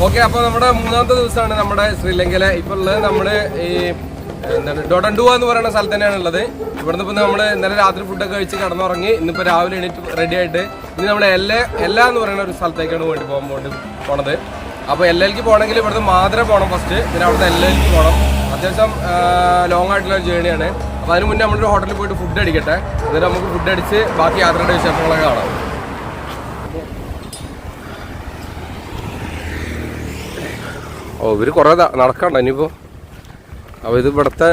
Okay, അപ്പോൾ നമ്മുടെ മൂന്നാമത്തെ ദിവസമാണ് നമ്മുടെ ശ്രീലങ്കയിലെ ഇപ്പോൾ ഉള്ളത്. നമ്മുടെ ഈ എന്താണ് ഡൊഡൻഡുവ എന്ന് പറയുന്ന സ്ഥലത്ത് തന്നെയാണ് ഉള്ളത്. ഇവിടുന്ന് ഇപ്പോൾ നമ്മൾ ഇന്നലെ രാത്രി ഫുഡൊക്കെ കഴിച്ച് കിടന്നുറങ്ങി. ഇന്നിപ്പോൾ രാവിലെ എണീറ്റ് റെഡി ആയിട്ട് ഇനി നമ്മുടെ എല്ലാ എന്ന് പറയുന്ന ഒരു സ്ഥലത്തേക്കാണ് പോണത്. അപ്പോൾ എല്ലയിലേക്ക് പോകണമെങ്കിൽ ഇവിടുന്ന് മാദ്ര പോകണം ഫസ്റ്റ്, പിന്നെ അവിടുത്തെ എല്ലയിലേക്ക് പോകണം. അത്യാവശ്യം ലോങ് ആയിട്ടുള്ള ഒരു ജേണിയാണ്. അപ്പോൾ അതിന് മുന്നേ നമ്മളൊരു ഹോട്ടലിൽ പോയിട്ട് ഫുഡ് അടിക്കട്ടെ, എന്നിട്ട് നമുക്ക് ഫുഡ് അടിച്ച് ബാക്കി യാത്രയുടെ വിശേഷങ്ങളൊക്കെ കാണാം. ഇവർ കുറേ നടക്കണ്ട ഇനിയിപ്പോൾ. അപ്പോൾ ഇത് ഇവിടുത്തെ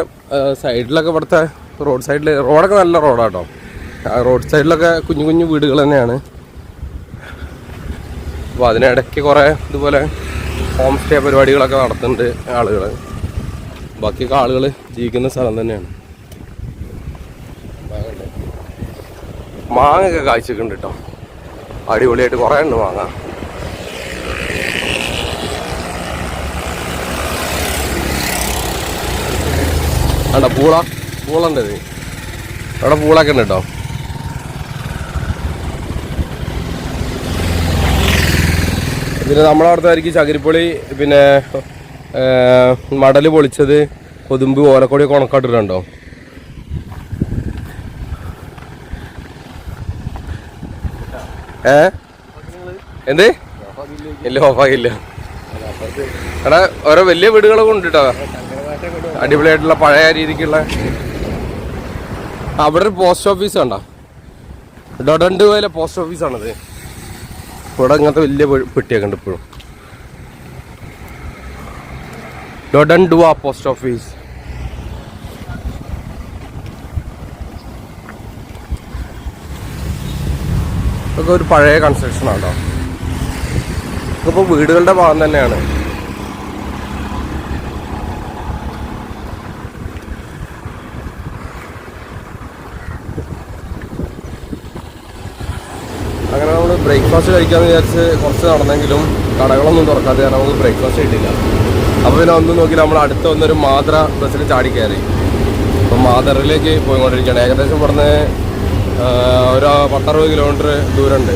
സൈഡിലൊക്കെ ഇവിടുത്തെ റോഡ് സൈഡിൽ റോഡൊക്കെ നല്ല റോഡാട്ടോ. റോഡ് സൈഡിലൊക്കെ കുഞ്ഞു കുഞ്ഞു വീടുകൾ തന്നെയാണ്. അപ്പോൾ അതിനിടയ്ക്ക് കുറേ ഇതുപോലെ ഹോം സ്റ്റേ പരിപാടികളൊക്കെ നടത്തുന്നുണ്ട് ആളുകൾ. ബാക്കിയൊക്കെ ആളുകൾ ജീവിക്കുന്ന സ്ഥലം തന്നെയാണ്. മാങ്ങയൊക്കെ കാഴ്ചയൊക്കെ കേട്ടോ, അടിപൊളിയായിട്ട് കുറേ ഉണ്ട് മാങ്ങ. ആണ്ടോ പൂളുണ്ട്. ഇത് അവിടെ പൂളൊക്കെ ഉണ്ട് കേട്ടോ. പിന്നെ നമ്മളവിടുത്തെ ആയിരിക്കും ചകിരിപ്പൊളി, പിന്നെ മടൽ പൊളിച്ചത്, കൊതുമ്പ്, ഓലക്കൊടിയൊക്കെ ഉണക്കാട്ടിട്ടുണ്ടോ. എന്ത് ഇല്ല, ഓഫാക്കില്ല. എടാ ഓരോ വലിയ വീടുകളൊക്കെ ഉണ്ട് കേട്ടോ, അടിപൊളിയായിട്ടുള്ള പഴയ രീതിക്കുള്ള. അവിടെ ഒരു പോസ്റ്റ് ഓഫീസ് കണ്ടോ, ഡൊഡൻഡുവയിലെ പോസ്റ്റ് ഓഫീസാണത്. ഇവിടെ ഇങ്ങനത്തെ വലിയ പെട്ടിയൊക്കെ ഉണ്ട് ഇപ്പോഴും. ഡൊഡൻഡുവ പോസ്റ്റ് ഓഫീസ്. ഇതൊക്കെ ഒരു പഴയ കൺസ്ട്രക്ഷൻ ആണോ. ഇതിപ്പോൾ വീടുകളുടെ ഭാഗം തന്നെയാണ്. അങ്ങനെ നമ്മൾ ബ്രേക്ക്ഫാസ്റ്റ് കഴിക്കാമെന്ന് വിചാരിച്ച് കുറച്ച് നടന്നെങ്കിലും കടകളൊന്നും തുറക്കാതെ നമുക്ക് ബ്രേക്ക്ഫാസ്റ്റ് കിട്ടില്ല. അപ്പോൾ പിന്നെ ഒന്നും നോക്കിയില്ല, നമ്മൾ അടുത്ത വന്നൊരു മാദ്ര ബസ്സിൽ ചാടി കയറി. അപ്പം മാദ്രയിലേക്ക് പോയിക്കൊണ്ടിരിക്കുകയാണ്. ഏകദേശം ഇവിടുന്ന് ഒരു 10-60 കിലോമീറ്റർ ദൂരമുണ്ട്.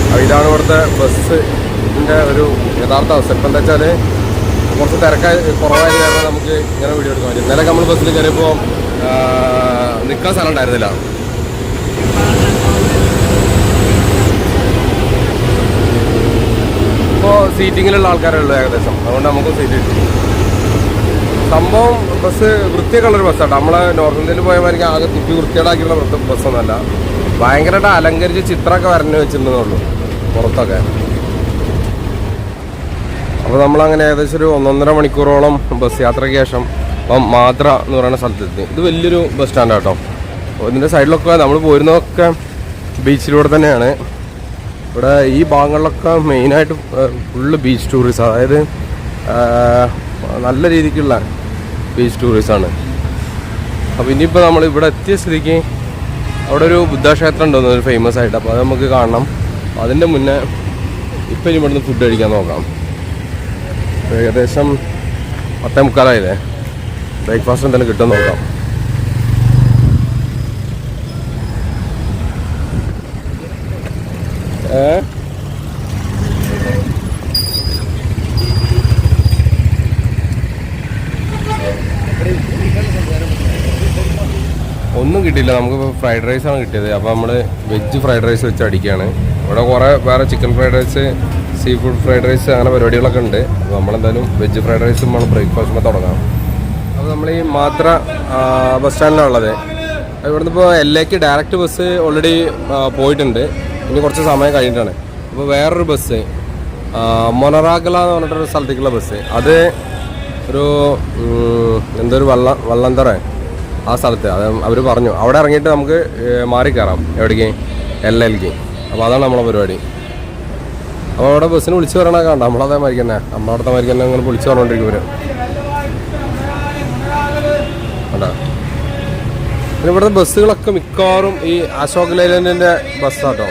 അപ്പോൾ ഇതാണ് ഇവിടുത്തെ ബസ്സിൻ്റെ ഒരു യഥാർത്ഥ അവസ്ഥ. ഇപ്പം എന്താ വെച്ചാൽ കുറച്ച് കുറവായത് കാരണം നമുക്ക് ഇങ്ങനെ വീഡിയോ എടുക്കാൻ പറ്റും. ഇന്നലെ നമ്മൾ ബസ്സിൽ കയറിയപ്പോൾ നിൽക്കാൻ സ്ഥലം ഉണ്ടായിരുന്നില്ല. ഇപ്പോൾ സീറ്റിങ്ങിലുള്ള ആൾക്കാരേ ഉള്ളൂ ഏകദേശം, അതുകൊണ്ട് നമുക്ക് സീറ്റ് കിട്ടും. സംഭവം ബസ് വൃത്തിയൊക്കെ ഉള്ളൊരു ബസ്സാണ്. നമ്മളെ നോർത്ത് ഇന്ത്യയിൽ പോയവർക്ക് ആകെ തുപ്പി വൃത്തിയേടാക്കിയുള്ള ബസ്സൊന്നുമല്ല. ഭയങ്കരമായിട്ട് അലങ്കരിച്ച് ചിത്രമൊക്കെ വരഞ്ഞു വെച്ചിട്ടുണ്ടെന്നുള്ളൂ പുറത്തൊക്കെ. അപ്പോൾ നമ്മളങ്ങനെ ഏകദേശം ഒരു 1.5 മണിക്കൂറോളം ബസ് യാത്രയ്ക്ക് ശേഷം ഇപ്പം മാദ്ര എന്ന് പറയുന്ന സ്ഥലത്തെത്തി. ഇത് വലിയൊരു ബസ് സ്റ്റാൻഡ് കേട്ടോ. ഇതിൻ്റെ സൈഡിലൊക്കെ നമ്മൾ പോരുന്നതൊക്കെ ബീച്ചിലൂടെ തന്നെയാണ്. ഇവിടെ ഈ ഭാഗങ്ങളിലൊക്കെ മെയിനായിട്ട് ഫുള്ള് ബീച്ച് ടൂറിസം, അതായത് നല്ല രീതിക്കുള്ള ബീച്ച് ടൂറിസമാണ്. അപ്പോൾ ഇനിയിപ്പോൾ നമ്മൾ ഇവിടെ എത്തിയ സ്ഥിതിക്ക് അവിടെ ഒരു ബുദ്ധക്ഷേത്രം ഉണ്ടെന്ന് ഒരു ഫേമസ് ആയിട്ട്, അപ്പോൾ അത് നമുക്ക് കാണണം. അതിൻ്റെ മുന്നേ ഇപ്പം ഇനി ഇവിടുന്ന് ഫുഡ് കഴിക്കാൻ നോക്കാം. ഏകദേശം 10:45 ബ്രേക്ക്ഫാസ്റ്റ് എന്തെങ്കിലും കിട്ടുമെന്ന് നോക്കാം. ഒന്നും കിട്ടിയില്ല, നമുക്കിപ്പോൾ ഫ്രൈഡ് റൈസാണ് കിട്ടിയത്. അപ്പോൾ നമ്മൾ വെജ് ഫ്രൈഡ് റൈസ് വെച്ച് അടിക്കുകയാണ്. ഇവിടെ കുറേ വേറെ chicken fried rice, sea food fried rice അങ്ങനെ പരിപാടികളൊക്കെ ഉണ്ട്. അപ്പോൾ നമ്മളെന്തായാലും വെജ് ഫ്രൈഡ് റൈസ് നമ്മൾ ബ്രേക്ക്ഫാസ്റ്റിന് തുടങ്ങാം. അപ്പോൾ നമ്മൾ ഈ മാത്ര ബസ് സ്റ്റാൻഡിലാണ് ഉള്ളത്. ഇവിടുന്ന് ഇപ്പോൾ എല്ലേക്ക് ഡയറക്റ്റ് ബസ് ഓൾറെഡി പോയിട്ടുണ്ട്. ഇനി കുറച്ച് സമയം കഴിഞ്ഞിട്ടാണ്. അപ്പോൾ വേറൊരു ബസ് മൊനറാഗല എന്ന് പറഞ്ഞിട്ടൊരു സ്ഥലത്തേക്കുള്ള ബസ്, അത് ഒരു എന്തൊരു വള്ളന്തറ ആ സ്ഥലത്ത്, അത് അവർ പറഞ്ഞു അവിടെ ഇറങ്ങിയിട്ട് നമുക്ക് മാറിക്കയറാം എവിടേക്ക്, എല്ലയിലേക്ക്. അപ്പോൾ അതാണ് നമ്മളെ പരിപാടി. അപ്പോൾ അവിടെ ബസ്സിന് വിളിച്ച് പറയണ കണ്ട നമ്മളതേമാതിരി തന്നെ, നമ്മളവിടുത്തെ മാതിരി തന്നെ അങ്ങനെ വിളിച്ച് പറഞ്ഞുകൊണ്ടിരിക്കും ഇവർ. കണ്ടാ പിന്നെ ഇവിടുത്തെ ബസ്സുകളൊക്കെ മിക്കവാറും ഈ അശോക് ലൈലൻഡിൻ്റെ ബസ്സാട്ടോ.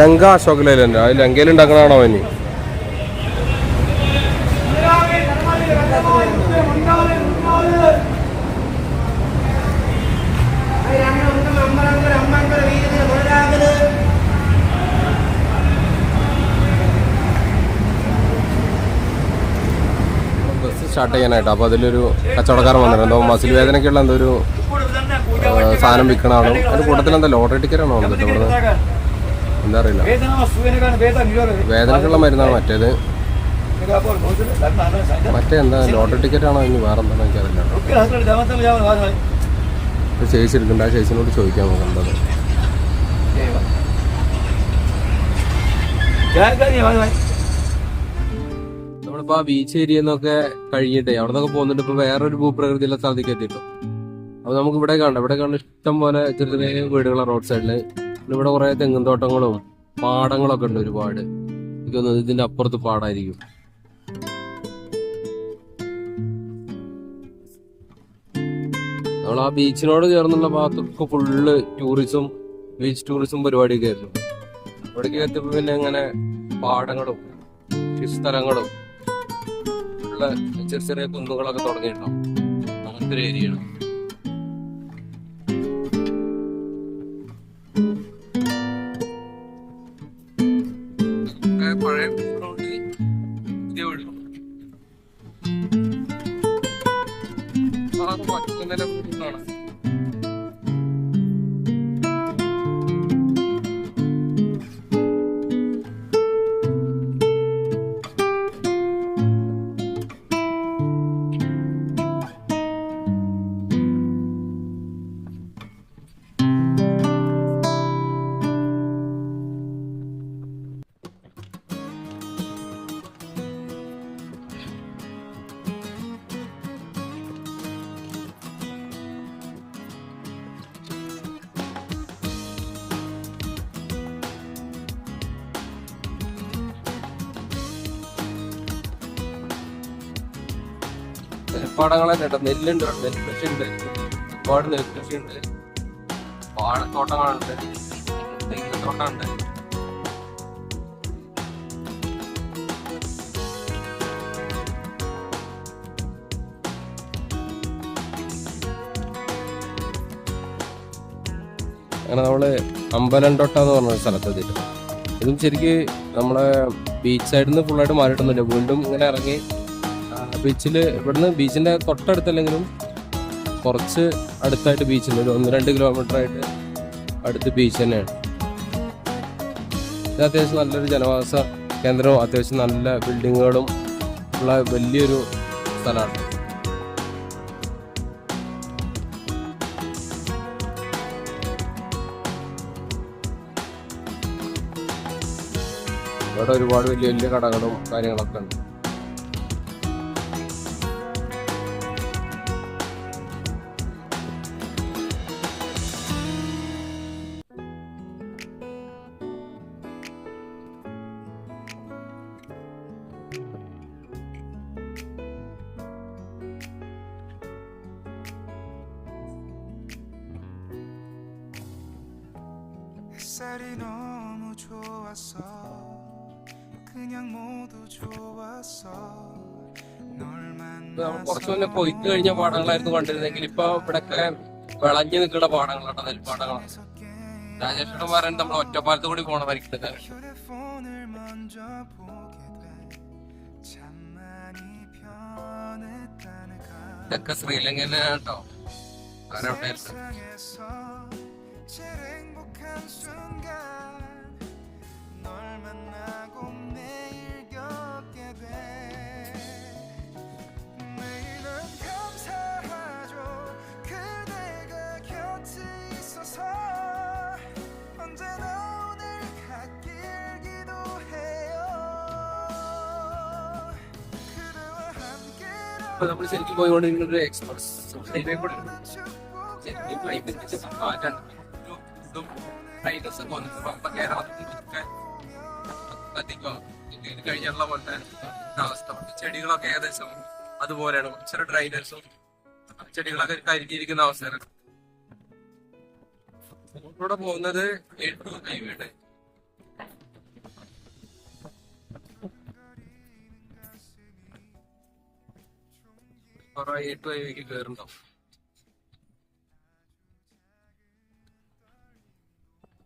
ലങ്ക അശോക് ലൈലൻഡ്, അത് ലങ്കയിൽ ഉണ്ടാക്കണതാണോ ഇനി? സ്റ്റാർട്ട് ചെയ്യാനായിട്ട്. അപ്പോൾ അതിലൊരു കച്ചവടക്കാരൻ വന്നിട്ടുണ്ട്. എന്തോ മസിൽ വേദനയ്ക്കുള്ള എന്തോ ഒരു സാധനം വിൽക്കണ ആളും അതിൻ്റെ കൂട്ടത്തിൽ എന്താ ലോട്ടറി ടിക്കറ്റാണോ വന്നിട്ട് ഇവിടുന്ന് എന്താ അറിയില്ല. വേദനക്കുള്ള മരുന്നാണ് മറ്റേത്. മറ്റേ എന്താ ലോട്ടറി ടിക്കറ്റാണോ ഇനി വേറെ എന്താണെന്ന് എനിക്കറിയില്ല. ചേച്ചി എടുക്കണ്ട, ആ ചേച്ചിനോട് ചോദിക്കാൻ നോക്കണ്ടത്. നമ്മളിപ്പോ ആ ബീച്ച് ഏരിയ എന്നൊക്കെ കഴിഞ്ഞിട്ടേ അവിടെ നിന്നൊക്കെ പോന്നിട്ട് ഇപ്പൊ വേറൊരു ഭൂപ്രകൃതിയുള്ള സ്ഥലത്തേക്ക് എത്തിയിട്ടു. അപ്പൊ നമുക്ക് ഇവിടെ കാണാം ഇഷ്ടം പോലെ ചെറിയ ചെറിയ വീടുകളാണ് റോഡ് സൈഡില്. ഇവിടെ കുറെ തെങ്ങും തോട്ടങ്ങളും പാടങ്ങളൊക്കെ ഉണ്ട് ഒരുപാട്. എനിക്ക് തോന്നുന്നത് ഇതിന്റെ അപ്പുറത്ത് പാടായിരിക്കും. നമ്മൾ ആ ബീച്ചിനോട് ചേർന്നുള്ള ഭാഗത്തൊക്കെ ഫുള്ള് ടൂറിസം, ബീച്ച് ടൂറിസം പരിപാടിയൊക്കെ ആയിരുന്നു. ഇവിടേക്ക് എത്തിയപ്പോ പിന്നെ ഇങ്ങനെ പാടങ്ങളും സ്ഥലങ്ങളും ഉള്ള ചെറിയ ചെറിയ കുന്നുകളൊക്കെ തുടങ്ങിയിട്ടുണ്ടാവും. അങ്ങനത്തെ ഒരു ഏരിയയാണ്. പഴയ പുതിയ വീട് പറ്റുന്ന വീടുകളാണ്. നെൽപ്പാടങ്ങളെ കേട്ടോ, നെല്ലുണ്ട്, നെൽകൃഷിയുണ്ട്, ഒരുപാട് നെൽകൃഷിയുണ്ട്, വാഴത്തോട്ടങ്ങളുണ്ട്, തെങ്ങുതോട്ടമുണ്ട്. അങ്ങനെ നമ്മള് അമ്പലംതൊട്ട എന്ന് പറഞ്ഞ സ്ഥലത്തെത്തിയിട്ട്, ഇതും ശരിക്ക് നമ്മളെ ബീച്ച് സൈഡിൽ നിന്ന് ഫുള്ളായിട്ട് മാറിയിട്ടൊന്നുമില്ല. വീണ്ടും ഇങ്ങനെ ഇറങ്ങി ബീച്ചിൽ, ഇവിടുന്ന് ബീച്ചിന്റെ തൊട്ടടുത്തല്ലെങ്കിലും കുറച്ച് അടുത്തായിട്ട് ബീച്ചുണ്ട്. ഒരു 1-2 കിലോമീറ്റർ ആയിട്ട് അടുത്ത് ബീച്ച് തന്നെയാണ്. ഇത് അത്യാവശ്യം നല്ലൊരു ജനവാസ കേന്ദ്രവും അത്യാവശ്യം നല്ല ബിൽഡിങ്ങുകളും ഉള്ള വലിയൊരു സ്ഥലമാണ്. ഇവിടെ ഒരുപാട് വലിയ വലിയ കടകളും കാര്യങ്ങളൊക്കെ ഉണ്ട്. 햇살이 너무 좋았어 그냥 모두 좋았어 널 만나서 കുറച്ചു മുന്നേ കൊയ്ത്ത് കഴിഞ്ഞ പാടങ്ങളായിരുന്നു കണ്ടിരുന്നെങ്കിൽ ഇപ്പൊ ഇവിടെയൊക്കെ വിളഞ്ഞു നിൽക്കുന്ന പാടങ്ങളാണ്, നെൽപ്പാടങ്ങളാണ്. രാജേഷ് പറയുന്നത് നമ്മൾ ഒറ്റപ്പാലത്ത് കൂടി പോകണം വരിക്കുന്നത്. 휴대폰을 먼저 보게 돼 잠만이 편했다는 ഇതൊക്കെ ശ്രീലങ്കയിലാണ് കേട്ടോ. അവിടെ 세상에서 제일 행복한 순간 널 만나고 매일 겪게 돼 매일은 감사하죠 그대가 곁에 있어서 언제나 오늘 같길 기도해요 그대와 함께라면 നമ്മൾ ശരിക്കും പോയിക്കൊണ്ടിരിക്കുന്ന ഒരു എക്സ്പ്രസ് ഹൈവേ കൂടെ കഴിഞ്ഞുള്ള പോലത്തെ അവസ്ഥ. ചെടികളൊക്കെ ഏകദേശം അതുപോലെയാണ്. ചെറിയ ഡ്രൈനേഴ്സും ചെടികളൊക്കെ കരിഞ്ഞിരിക്കുന്ന അവസ്ഥയാണ്. ഇവിടെ പോകുന്നത് 8 ഹൈവേയുടെ കുറെ 8 ഹൈവേക്ക് കയറുണ്ടാവും.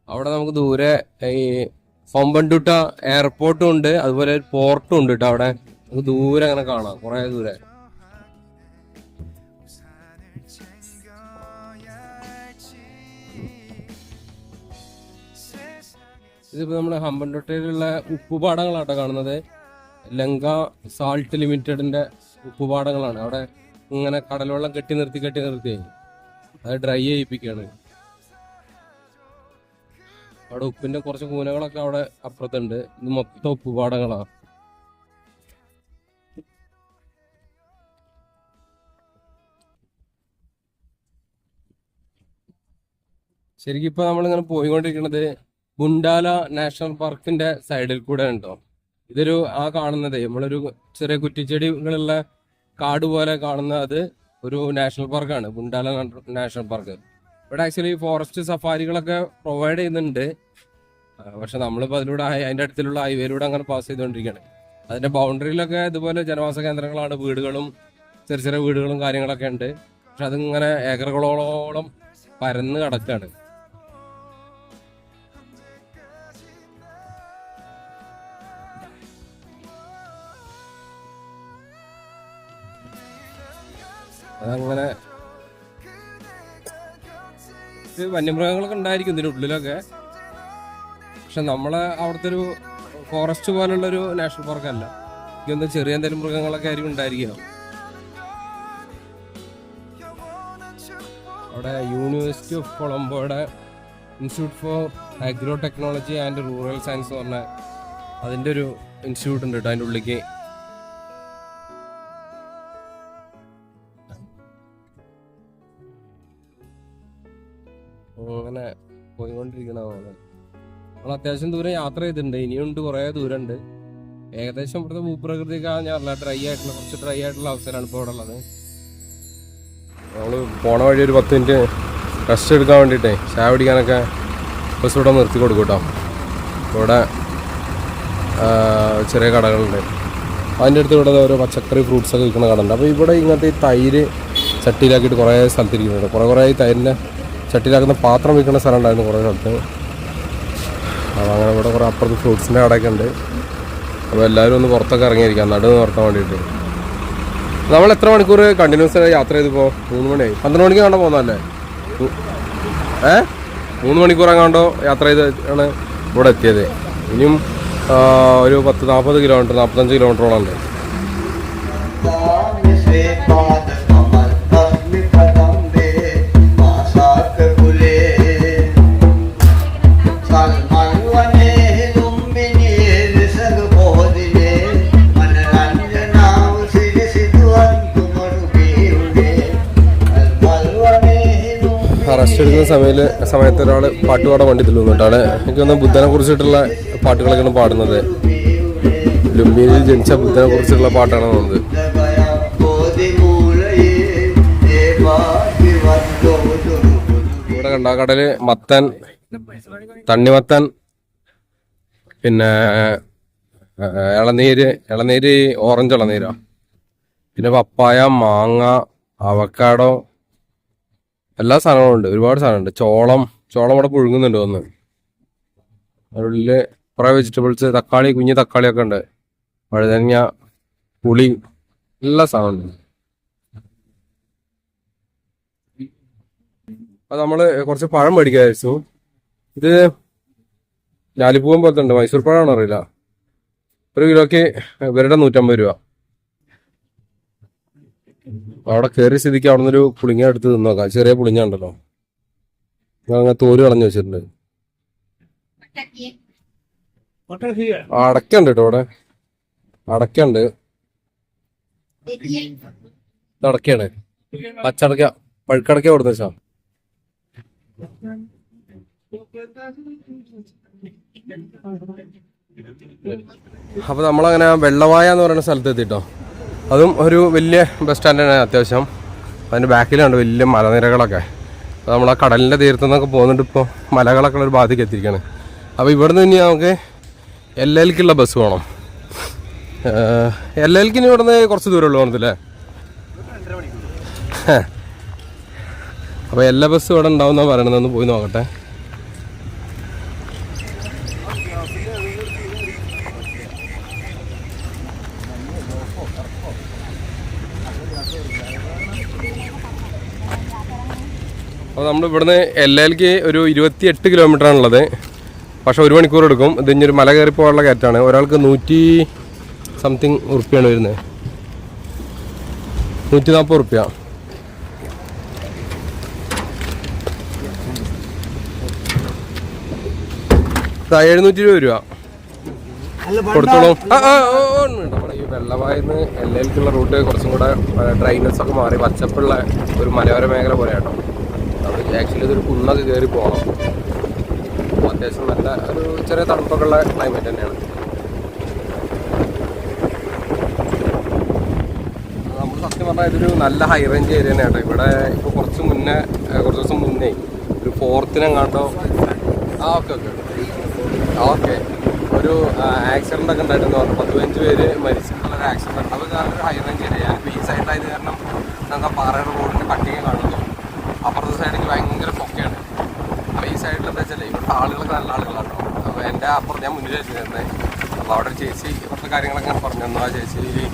അവിടെ നമുക്ക് ദൂരെ ഈ ഹൊമ്പൻടുട്ട എയർപോർട്ടും ഉണ്ട്, അതുപോലെ ഒരു പോർട്ടും ഉണ്ട് കേട്ടോ. അവിടെ നമുക്ക് ദൂരെ അങ്ങനെ കാണാം, കുറെ ദൂരെ ഇതിപ്പോൾ നമ്മുടെ ഹമ്പൻതോട്ടയിലുള്ള ഉപ്പുപാടങ്ങളാട്ടോ കാണുന്നത്. ലങ്ക സാൾട്ട് ലിമിറ്റഡിൻ്റെ ഉപ്പുപാടങ്ങളാണ്. അവിടെ ഇങ്ങനെ കടൽവെള്ളം കെട്ടി നിർത്തി അത് ഡ്രൈ ചെയ്യിപ്പിക്കുകയാണ്. അവിടെ ഉപ്പിൻ്റെ കുറച്ച് കൂനകളൊക്കെ അവിടെ അപ്പുറത്തുണ്ട്. ഇത് മൊത്തം ഉപ്പുപാടങ്ങളാണ്. ശരിക്കും ഇപ്പോൾ നമ്മളിങ്ങനെ പോയിക്കൊണ്ടിരിക്കുന്നത് ബുണ്ടാല നാഷണൽ പാർക്കിന്റെ സൈഡിൽ കൂടെ ഉണ്ടോ. ഇതൊരു കാണുന്നത് നമ്മളൊരു ചെറിയ കുറ്റിച്ചെടികളുള്ള കാട് പോലെ കാണുന്ന അത് ഒരു നാഷണൽ പാർക്കാണ്, ബുണ്ടാല നാഷണൽ പാർക്ക്. ഇവിടെ ആക്ച്വലി ഫോറസ്റ്റ് സഫാരികളൊക്കെ പ്രൊവൈഡ് ചെയ്യുന്നുണ്ട്. പക്ഷെ നമ്മളിപ്പോൾ അതിലൂടെ അതിൻ്റെ അടുത്തുള്ള ഹൈവേയിലൂടെ അങ്ങനെ പാസ് ചെയ്തുകൊണ്ടിരിക്കുകയാണ്. അതിൻ്റെ ബൗണ്ടറിയിലൊക്കെ ഇതുപോലെ ജനവാസ കേന്ദ്രങ്ങളാണ്, വീടുകളും ചെറിയ ചെറിയ വീടുകളും കാര്യങ്ങളൊക്കെ ഉണ്ട്. പക്ഷെ അതിങ്ങനെ ഏക്കറുകളോളം പരന്ന് കിടക്കാണ്. അതങ്ങനെ വന്യമൃഗങ്ങളൊക്കെ ഉണ്ടായിരിക്കും ഇതിനുള്ളിലൊക്കെ. പക്ഷെ നമ്മളെ അവിടുത്തെ ഒരു ഫോറസ്റ്റ് പോലുള്ളൊരു നാഷണൽ പാർക്കല്ല. എനിക്കൊന്ന് ചെറിയ എന്തെങ്കിലും മൃഗങ്ങളൊക്കെ ആയിരിക്കും ഉണ്ടായിരിക്കുക. അവിടെ യൂണിവേഴ്സിറ്റി ഓഫ് കൊളംബോയുടെ institute for agro technology and rural science എന്ന് പറഞ്ഞ അതിൻ്റെ ഒരു ഇൻസ്റ്റിറ്റ്യൂട്ട് ഉണ്ട് കേട്ടോ അതിൻ്റെ ഉള്ളിലേക്ക്. അങ്ങനെ പോയിക്കൊണ്ടിരിക്കണതാണ്. നമ്മൾ അത്യാവശ്യം ദൂരം യാത്ര ചെയ്തിട്ടുണ്ട്, ഇനിയുണ്ട് കുറേ ദൂരമുണ്ട്. ഏകദേശം ഇവിടുത്തെ ഭൂപ്രകൃതിയൊക്കെ ഞാൻ കുറച്ച് ഡ്രൈ ആയിട്ടുള്ള അവസ്ഥയിലാണ് ഇപ്പോൾ ഇവിടെ ഉള്ളത്. നമ്മൾ പോണ വഴി ഒരു 10 മിനിറ്റ് റെസ്റ്റ് എടുക്കാൻ വേണ്ടിയിട്ടേ ചായ പിടിക്കാനൊക്കെ ബസ് ഇവിടെ നിർത്തി കൊടുക്കും കേട്ടോ. ഇവിടെ ചെറിയ കടകളുണ്ട്. അതിൻ്റെ അടുത്ത് ഇവിടെ ഓരോ പച്ചക്കറി ഫ്രൂട്ട്സൊക്കെ വിൽക്കുന്ന കട ഉണ്ട്. അപ്പോൾ ഇവിടെ ഇങ്ങനത്തെ ഈ തൈര് ചട്ടിയിലാക്കിയിട്ട് കുറേ സ്ഥലത്തിരിക്കുന്നുണ്ട്. കുറേ ഈ തൈരിൻ്റെ ചട്ടിയിലാക്കുന്ന പാത്രം വിൽക്കുന്ന സ്ഥലം ഉണ്ടായിരുന്നു കുറേ സ്ഥലത്ത്. അപ്പോൾ അങ്ങനെ ഇവിടെ കുറേ അപ്പുറത്ത് ഫ്രൂട്ട്സിൻ്റെ കടയൊക്കെ ഉണ്ട്. അപ്പോൾ എല്ലാവരും ഒന്ന് പുറത്തൊക്കെ ഇറങ്ങിയിരിക്കാം നടുവ് നിർത്താൻ വേണ്ടിയിട്ട്. നമ്മൾ എത്ര മണിക്കൂർ കണ്ടിന്യൂസ് യാത്ര ചെയ്തിപ്പോൾ? 3 മണിയായി. 12 മണിക്ക് കണ്ടോ പോകുന്നതല്ലേ? 3 മണിക്കൂർ എങ്ങാണ്ടോ യാത്ര ചെയ്താണ് ഇവിടെ എത്തിയത്. ഇനിയും ഒരു 40 കിലോമീറ്റർ 45 കിലോമീറ്ററോളം ഉണ്ട്. റെസ്റ്റ് എടുക്കുന്ന സമയത്ത് ഒരാൾ പാട്ട് പാടാൻ വേണ്ടി തിന്നുന്നുണ്ടാണ്. എനിക്ക് തോന്നുന്നു ബുദ്ധനെ കുറിച്ചിട്ടുള്ള പാട്ടുകളൊക്കെയാണ് പാടുന്നത്. ലുംബിനിയിൽ ജനിച്ച ബുദ്ധനെ കുറിച്ചുള്ള പാട്ടാണ് തോന്നുന്നത്. ഇവിടെ കണ്ട കടല് മത്തൻ, തണ്ണിമത്തൻ, പിന്നെ ഇളനീര് ഓറഞ്ച് ഇളനീരാ, പിന്നെ പപ്പായ, മാങ്ങ, അവക്കാഡോ, എല്ലാ സാധനങ്ങളും ഉണ്ട്. ഒരുപാട് സാധനമുണ്ട്. ചോളം ഇവിടെ പുഴുങ്ങുന്നുണ്ട് ഒന്ന്. അതിനുള്ളില് കുറേ വെജിറ്റബിൾസ്, തക്കാളി, കുഞ്ഞു തക്കാളിയൊക്കെ ഉണ്ട്, വഴുതനങ്ങ, പുളി, എല്ലാ സാധനമുണ്ട്. അത് നമ്മള് കുറച്ച് പഴം മേടിക്കാമായിരുന്നു. ഇത് ഞാലിപ്പൂവൻ പോലത്തെ ഉണ്ട്, മൈസൂർ പഴമാണോ അറിയില്ല. 1 കിലോക്ക് ഇവരുടെ 150 രൂപ. അവിടെ കയറിയ സ്ഥിതിക്ക് അവിടെ നിന്നൊരു പുളിങ്ങ എടുത്ത് തിന്നോക്കാം. ചെറിയ പുളിങ്ങ ഉണ്ടല്ലോ, അങ്ങനെ തോല് കളഞ്ഞു വെച്ചിട്ടുണ്ട്. അടക്കുണ്ട് കേട്ടോ ഇവിടെ, അടക്കുണ്ട്. ഇത് അടക്കയാണ്, പച്ചടക്ക, പഴുക്കടക്ക കൊടുത്ത വെച്ചാ. അപ്പൊ നമ്മളങ്ങനെ വെള്ളവായ എന്ന് പറയുന്ന സ്ഥലത്ത് എത്തിട്ടോ. അതും ഒരു വലിയ ബസ് സ്റ്റാൻഡാണ് അത്യാവശ്യം. അതിൻ്റെ ബാക്കിലുണ്ട് വലിയ മലനിരകളൊക്കെ. അപ്പോൾ നമ്മൾ ആ കടലിൻ്റെ തീരത്തു നിന്നൊക്കെ പോകുന്നുണ്ട്. ഇപ്പോൾ മലകളൊക്കെ ഒരു ഭാഗത്തേക്ക് എത്തിയിരിക്കുകയാണ്. അപ്പോൾ ഇവിടുന്ന് ഇനി നമുക്ക് LLക്കുള്ള ബസ് വേണം. LLക്ക് ഇനി ഇവിടുന്ന് കുറച്ച് ദൂരമുള്ളൂ തോന്നുന്നില്ലേ? അപ്പോൾ എല്ലാ ബസ്സും ഇവിടെ ഉണ്ടാവുമെന്നാണ് പറയണത്. ഒന്ന് പോയി നോക്കട്ടെ. അപ്പോൾ നമ്മൾ ഇവിടുന്ന് LLക്ക് ഒരു 28 കിലോമീറ്ററാണുള്ളത്. പക്ഷെ 1 മണിക്കൂർ എടുക്കും. ഇത് ഇനി ഒരു മല കയറി പോകാനുള്ള കയറ്റാണ്. ഒരാൾക്ക് 100 സംതിങ് ഉറുപ്പ്യാണ് വരുന്നത്, 140 ഉറുപ്പ്യ. ഇതാ 720 രൂപ കൊടുത്തോളൂ. ഈ വെള്ളവായിന്ന് എല്ലയിലേക്കുള്ള റൂട്ട് കുറച്ചും കൂടെ ഡ്രൈനസ് ഒക്കെ മാറി പച്ചപ്പുള്ള ഒരു മലയോര മേഖല പോലെ കേട്ടോ. അത് ആക്ച്വലി ഇതൊരു കുന്നൊക്കെ കയറി പോകണം. അപ്പോൾ അത്യാവശ്യം നല്ല ഒരു ചെറിയ തണുപ്പൊക്കെ ഉള്ള ക്ലൈമറ്റ് തന്നെയാണ്. നമ്മൾ സത്യം പറഞ്ഞാൽ ഇതൊരു നല്ല ഹൈ റേഞ്ച് ഏരിയ തന്നെയാണ് കേട്ടോ. ഇവിടെ ഇപ്പോൾ കുറച്ച് ദിവസം മുന്നേ ഒരു 4th ഓക്കെ ഒരു ആക്സിഡൻ്റ് ഒക്കെ ഉണ്ടായിട്ടെന്ന് പറഞ്ഞു. 10-15 പേര് മരിച്ചിട്ടുള്ള ഒരു ആക്സിഡൻറ്റ്. അത് നല്ലൊരു ഹൈ റേഞ്ച് ഏരിയ. ഇപ്പോൾ ഈ സൈഡിലായത് കാരണം നമുക്ക് ആ പാറയുടെ റോഡിൻ്റെ കട്ടിങ് കാണുന്നു. അപ്പുറത്തെ സൈഡിലേക്ക് ഭയങ്കര പൊക്കയാണ്. അപ്പോൾ ഈ സൈഡിൽ എന്താ വെച്ചാൽ ഇവിടുത്തെ ആളുകളൊക്കെ നല്ല ആളുകളാണ്. അപ്പോൾ എൻ്റെ അപ്പുറം ഞാൻ മുന്നിൽ വെച്ചിരുന്നത്. അപ്പോൾ അവിടെ ഒരു ചേച്ചി ഇവിടുത്തെ കാര്യങ്ങളൊക്കെ ഞാൻ പറഞ്ഞു തന്നു. ആ ചേച്ചി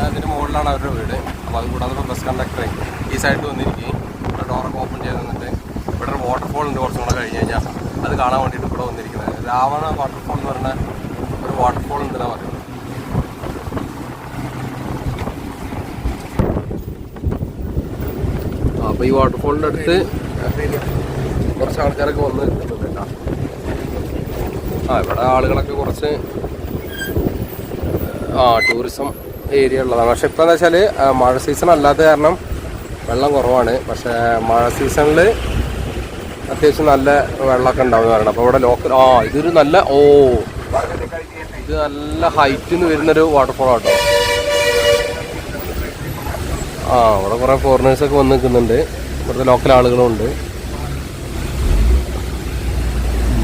അതിൻ്റെ മുകളിലാണ് അവരുടെ വീട്. അപ്പോൾ അത് കൂടാതെ ഇപ്പോൾ ബസ് കണ്ടക്ടറെ ഈ സൈഡിൽ വന്നിരിക്കും. ഇവിടെ ഡോറൊക്കെ ഓപ്പൺ ചെയ്ത് തന്നിട്ട് ഇവിടെ ഒരു വാട്ടർഫോൾ ഉണ്ട്. കുറച്ചും കൂടെ കഴിഞ്ഞ് കഴിഞ്ഞാൽ അത് കാണാൻ വേണ്ടിയിട്ട് ഇവിടെ വന്നിരിക്കുന്നത്. രാവണ വാട്ടർഫോൾ എന്ന് പറഞ്ഞ ഒരു വാട്ടർഫോൾ ഉണ്ടെന്നാണ് പറയുന്നത്. അപ്പോൾ ഈ വാട്ടർഫോളിൻ്റെ അടുത്ത് കുറച്ച് ആൾക്കാരൊക്കെ വന്ന് നിൽക്കുന്നുണ്ട് കേട്ടോ. ഇവിടെ ആളുകളൊക്കെ കുറച്ച് ടൂറിസം ഏരിയ ഉള്ളതാണ്. പക്ഷെ ഇപ്പോൾ എന്താ വെച്ചാൽ മഴ സീസൺ അല്ലാത്ത കാരണം വെള്ളം കുറവാണ്. പക്ഷേ മഴ സീസണിൽ അത്യാവശ്യം നല്ല വെള്ളമൊക്കെ ഉണ്ടാവും പറയണം. അപ്പോൾ ഇവിടെ ലോക്കൽ ഇതൊരു നല്ല ഇത് നല്ല ഹൈറ്റിൽ നിന്ന് വരുന്നൊരു വാട്ടർഫോൾ ആട്ടോ. ഇവിടെ കുറേ ഫോറിനേഴ്സൊക്കെ വന്ന് നിൽക്കുന്നുണ്ട്. ഇവിടുത്തെ ലോക്കൽ ആളുകളും ഉണ്ട്.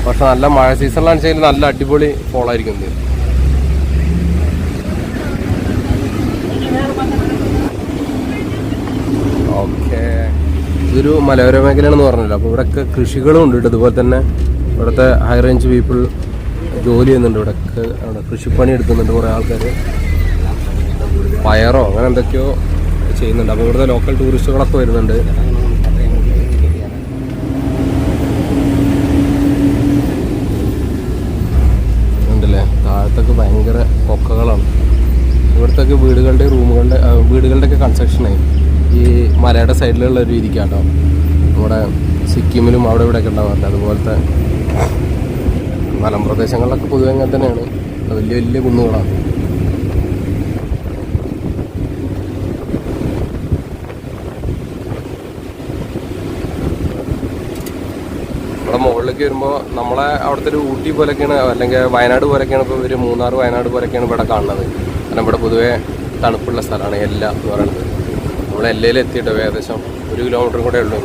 പക്ഷെ നല്ല മഴ സീസണിലാണെന്ന് വെച്ചാൽ നല്ല അടിപൊളി ഫോളായിരിക്കും ഇത്. ഓക്കെ, ഇതൊരു മലയോര മേഖലയാണെന്ന് പറഞ്ഞല്ലോ. അപ്പോൾ ഇവിടെയൊക്കെ കൃഷികളും ഉണ്ട്. ഇതുപോലെ തന്നെ ഇവിടുത്തെ ഹൈ റേഞ്ച് പീപ്പിൾ ജോലി ചെയ്യുന്നുണ്ട്. ഇവിടെയൊക്കെ അവിടെ കൃഷിപ്പണി എടുക്കുന്നുണ്ട് കുറേ ആൾക്കാർ. പയറോ അങ്ങനെ എന്തൊക്കെയോ ചെയ്യുന്നുണ്ട്. അപ്പോൾ ഇവിടുത്തെ ലോക്കൽ ടൂറിസ്റ്റുകളൊക്കെ വരുന്നുണ്ട്. ഉണ്ടല്ലേ, താഴത്തൊക്കെ ഭയങ്കര കൊക്കകളാണ്. ഇവിടുത്തെ വീടുകളുടെയൊക്കെ കൺസ്ട്രക്ഷനായി ഈ മലയുടെ സൈഡിലുള്ള ഒരു രീതിക്കാട്ടോ. നമ്മുടെ സിക്കിമിലും അവിടെ ഇവിടെയൊക്കെ ഉണ്ടാവാറുണ്ട്. അതുപോലത്തെ മലമ്പ്രദേശങ്ങളിലൊക്കെ പൊതുവെ അങ്ങനെ തന്നെയാണ്. വലിയ വലിയ കുന്നുകളാണ്. ഇവിടെ മുകളിലേക്ക് വരുമ്പോൾ നമ്മളെ അവിടുത്തെ ഒരു ഊട്ടി പോലെയൊക്കെയാണ്, അല്ലെങ്കിൽ വയനാട് പോലെയൊക്കെയാണ്. ഇപ്പോൾ ഒരു മൂന്നാർ വയനാട് പോലെയൊക്കെയാണ് ഇവിടെ കാണുന്നത്. കാരണം ഇവിടെ പൊതുവെ തണുപ്പുള്ള സ്ഥലമാണ് എല്ല എന്ന് പറയുന്നത്. നമ്മൾ എല്ലയിൽ എത്തിയിട്ടോ ഏകദേശം 1 കിലോമീറ്ററും കൂടെ ഉള്ളൂ.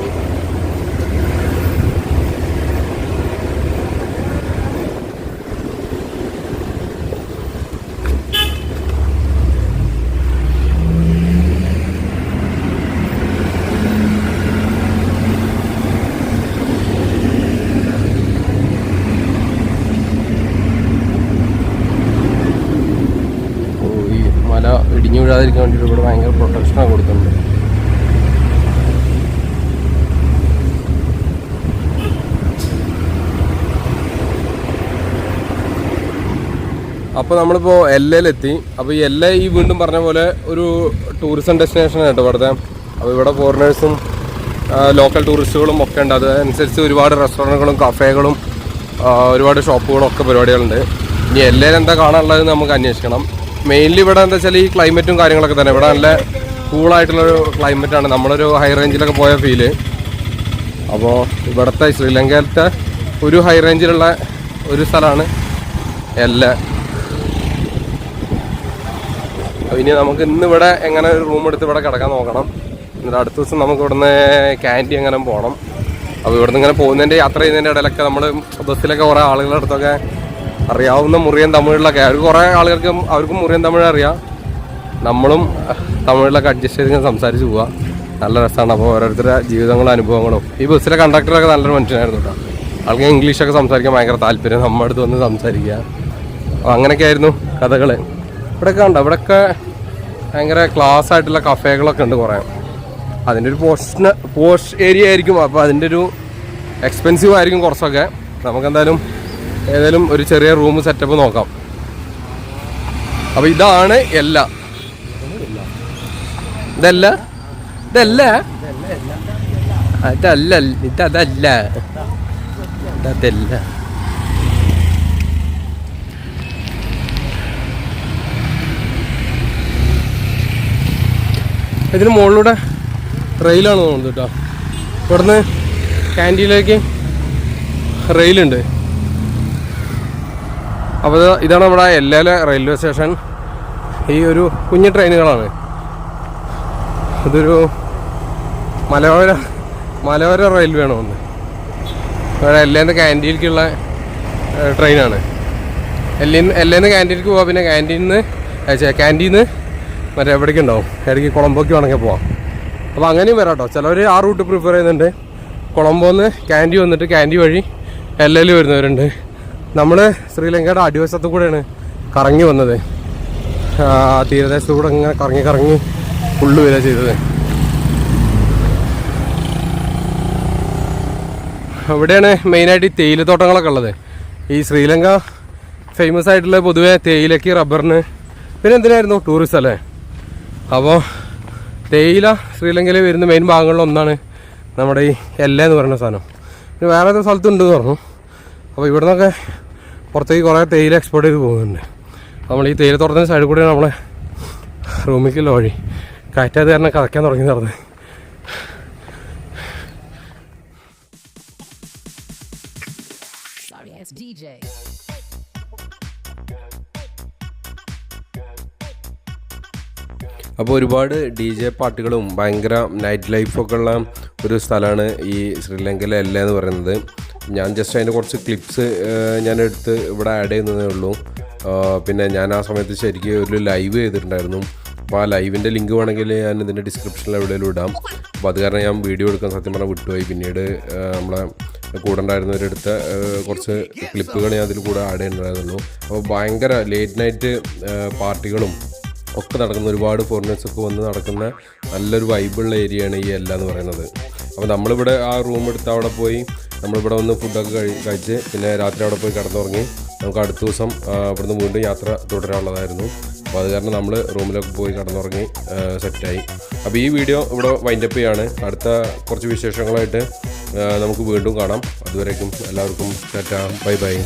ഇടിഞ്ഞു വീഴാതിരിക്കാൻ വേണ്ടിയിട്ട് ഇവിടെ ഭയങ്കര പ്രൊട്ടക്ഷനാണ് കൊടുക്കുന്നുണ്ട്. അപ്പോൾ നമ്മളിപ്പോൾ എല്ലയിലെത്തി. അപ്പോൾ ഈ എല്ല ഈ വീണ്ടും പറഞ്ഞ പോലെ ഒരു ടൂറിസം ഡെസ്റ്റിനേഷൻ കേട്ടോ ഇവിടുത്തെ. അപ്പോൾ ഇവിടെ ഫോറിനേഴ്സും ലോക്കൽ ടൂറിസ്റ്റുകളും ഒക്കെ ഉണ്ട്. അതനുസരിച്ച് ഒരുപാട് റെസ്റ്റോറൻറ്റുകളും കഫേകളും ഒരുപാട് ഷോപ്പുകളും ഒക്കെ പരിപാടികളുണ്ട്. ഇനി എല്ലയിൽ എന്താ കാണാനുള്ളത് നമുക്ക് അന്വേഷിക്കണം. മെയിൻലി ഇവിടെ എന്താ വെച്ചാൽ ഈ ക്ലൈമറ്റും കാര്യങ്ങളൊക്കെ തന്നെ. ഇവിടെ നല്ല കൂളായിട്ടുള്ളൊരു ക്ലൈമറ്റാണ്. നമ്മളൊരു ഹൈ റേഞ്ചിലൊക്കെ പോയ ഫീല്. അപ്പോൾ ഇവിടുത്തെ ശ്രീലങ്കയിലത്തെ ഒരു ഹൈ റേഞ്ചിലുള്ള ഒരു സ്ഥലമാണ് എല്ല. ഇനി നമുക്ക് ഇന്നിവിടെ എങ്ങനെ ഒരു റൂം എടുത്ത് ഇവിടെ കിടക്കാൻ നോക്കണം. എന്നിട്ട് അടുത്ത ദിവസം നമുക്ക് ഇവിടുന്ന് ക്യാൻറ്റീൻ എങ്ങനെ പോകണം. അപ്പോൾ ഇവിടുന്ന് ഇങ്ങനെ പോകുന്നതിൻ്റെ യാത്ര ചെയ്യുന്നതിൻ്റെ ഇടയിലൊക്കെ നമ്മൾ ബസ്സിലൊക്കെ കുറേ ആളുകളുടെ അടുത്തൊക്കെ അറിയാവുന്ന മുറിയൻ തമിഴിലൊക്കെ കുറേ ആളുകൾക്ക് അവർക്കും മുറിയൻ തമിഴ് അറിയാം. നമ്മളും തമിഴിലൊക്കെ അഡ്ജസ്റ്റ് ചെയ്ത് സംസാരിച്ച് പോവാം. നല്ല രസമാണ്. അപ്പോൾ ഓരോരുത്തരുടെ ജീവിതങ്ങളും അനുഭവങ്ങളും. ഈ ബസ്സിലെ കണ്ടക്ടറൊക്കെ നല്ലൊരു മനുഷ്യനായിരുന്നു കേട്ടോ. ആൾക്ക് ഇംഗ്ലീഷൊക്കെ സംസാരിക്കാൻ ഭയങ്കര താല്പര്യം. നമ്മുടെ അടുത്ത് വന്ന് സംസാരിക്കുക. അപ്പോൾ അങ്ങനെയൊക്കെ ആയിരുന്നു കഥകൾ. ഇവിടെയൊക്കെ ഉണ്ടോ, ഇവിടെയൊക്കെ ഭയങ്കര ക്ലാസ് ആയിട്ടുള്ള കഫേകളൊക്കെ ഉണ്ട് കുറേ. അതിൻ്റെ ഒരു പോഷ് ഏരിയ ആയിരിക്കും. അപ്പോൾ അതിൻ്റെ ഒരു എക്സ്പെൻസീവ് ആയിരിക്കും കുറച്ചൊക്കെ. നമുക്കെന്തായാലും ഏതായാലും ഒരു ചെറിയ റൂം സെറ്റപ്പ് നോക്കാം. അപ്പോൾ ഇതാണ് എല്ലാം. ഇതല്ല ഇതല്ല അതല്ല ഇതല്ല ഇതല്ല. ഇതിന് മുകളിലൂടെ റെയിലാണ് തോന്നുന്നത് കേട്ടോ. ഇവിടുന്ന് ക്യാൻറ്റീനിലേക്ക് റെയിലുണ്ട്. അപ്പോൾ ഇതാണ് നമ്മുടെ എല്ലാ റെയിൽവേ സ്റ്റേഷൻ. ഈ ഒരു കുഞ്ഞു ട്രെയിനുകളാണ്. ഇതൊരു മലയോര റെയിൽവേ ആണ് ഒന്ന്. എല്ലേന്ന് ക്യാൻറ്റീനിലേക്കുള്ള ട്രെയിനാണ്. എല്ലേന്ന് ക്യാൻറ്റീനിലേക്ക് പോവാം. പിന്നെ ക്യാൻറ്റീന്ന് മറ്റേ എവിടേക്ക് ഉണ്ടാവും, ഇടയ്ക്ക് കൊളംബോക്ക് വേണമെങ്കിൽ പോവാം. അപ്പോൾ അങ്ങനെയും വരാം കേട്ടോ. ചിലവർ ആ റൂട്ട് പ്രിഫർ ചെയ്യുന്നുണ്ട്. കൊളംബോന്ന് ക്യാൻറ്റി വന്നിട്ട് ക്യാൻറ്റി വഴി എല്ലയിൽ വരുന്നവരുണ്ട്. നമ്മൾ ശ്രീലങ്കയുടെ അടിവശത്തു കൂടെയാണ് കറങ്ങി വന്നത്. തീരദേശത്തു കൂടെ ഇങ്ങനെ കറങ്ങി ഫുള്ള് വരിക ചെയ്തത്. ഇവിടെയാണ് മെയിനായിട്ട് ഈ തേയിലത്തോട്ടങ്ങളൊക്കെ ഉള്ളത്. ഈ ശ്രീലങ്ക ഫേമസ് ആയിട്ടുള്ള പൊതുവെ തേയിലയ്ക്ക്, റബ്ബറിന്, പിന്നെ എന്തിനായിരുന്നു ടൂറിസ്റ്റ് അല്ലേ. അപ്പോൾ തേയില ശ്രീലങ്കയിൽ വരുന്ന മെയിൻ ഭാഗങ്ങളിലൊന്നാണ് നമ്മുടെ ഈ എല്ല എന്ന് പറയുന്ന സാധനം. പിന്നെ വേറെ ഏതൊരു സ്ഥലത്തുണ്ടെന്ന് പറഞ്ഞു. അപ്പോൾ ഇവിടെ നിന്നൊക്കെ പുറത്തേക്ക് കുറേ തേയില എക്സ്പോർട്ട് ചെയ്ത് പോകുന്നുണ്ട്. നമ്മൾ ഈ തേയിലത്തോട്ടത്തിൻ്റെ സൈഡിൽ കൂടെയാണ് നമ്മളെ റൂമിലേക്കുള്ള വഴി. കാറ്റാതെ കാരണം കറക്കാൻ തുടങ്ങി നടന്നത്. അപ്പോൾ ഒരുപാട് DJ പാട്ടുകളും ഭയങ്കര നൈറ്റ് ലൈഫൊക്കെ ഉള്ള ഒരു സ്ഥലമാണ് ഈ ശ്രീലങ്കയിലെ എല്ല എന്ന് പറയുന്നത്. ഞാൻ ജസ്റ്റ് അതിൻ്റെ കുറച്ച് ക്ലിപ്സ് ഞാൻ എടുത്ത് ഇവിടെ ആഡ് ചെയ്യുന്നതേ ഉള്ളൂ. പിന്നെ ഞാൻ ആ സമയത്ത് ശരിക്കും ഒരു ലൈവ് ചെയ്തിട്ടുണ്ടായിരുന്നു. അപ്പോൾ ആ ലൈവിൻ്റെ ലിങ്ക് വേണമെങ്കിൽ ഞാൻ ഇതിൻ്റെ ഡിസ്ക്രിപ്ഷനിൽ എവിടെയെങ്കിലും ഇടാം. അപ്പോൾ അത് കാരണം ഞാൻ വീഡിയോ എടുക്കാൻ സത്യം പറഞ്ഞാൽ വിട്ടുപോയി. പിന്നീട് നമ്മളെ കൂടെ ഉണ്ടായിരുന്നവരെടുത്ത കുറച്ച് ക്ലിപ്പുകൾ ഞാൻ അതിൽ കൂടെ ആഡ് ചെയ്യുന്നുണ്ടായിരുന്നു. അപ്പോൾ ഭയങ്കര ലേറ്റ് നൈറ്റ് പാർട്ടികളും ഒക്കെ നടക്കുന്ന, ഒരുപാട് ഫോറിനേഴ്സൊക്കെ വന്ന് നടക്കുന്ന നല്ലൊരു വൈബുള്ള ഏരിയയാണ് ഈ എല്ല എന്ന് പറയുന്നത്. അപ്പോൾ നമ്മളിവിടെ ആ റൂം എടുത്ത് അവിടെ പോയി നമ്മളിവിടെ വന്ന് ഫുഡൊക്കെ കഴിച്ച് പിന്നെ രാത്രി അവിടെ പോയി കിടന്നുറങ്ങി. നമുക്ക് അടുത്ത ദിവസം ഇവിടുന്ന് വീണ്ടും യാത്ര തുടരാനുള്ളതായിരുന്നു. അപ്പോൾ അത് കാരണം നമ്മൾ റൂമിലൊക്കെ പോയി കിടന്നുറങ്ങി സെറ്റായി. അപ്പോൾ ഈ വീഡിയോ ഇവിടെ വൈൻഡപ്പ് ചെയ്യാണ്. അടുത്ത കുറച്ച് വിശേഷങ്ങളായിട്ട് നമുക്ക് വീണ്ടും കാണാം. അതുവരേക്കും എല്ലാവർക്കും ടാറ്റാ, ബൈ ബൈ.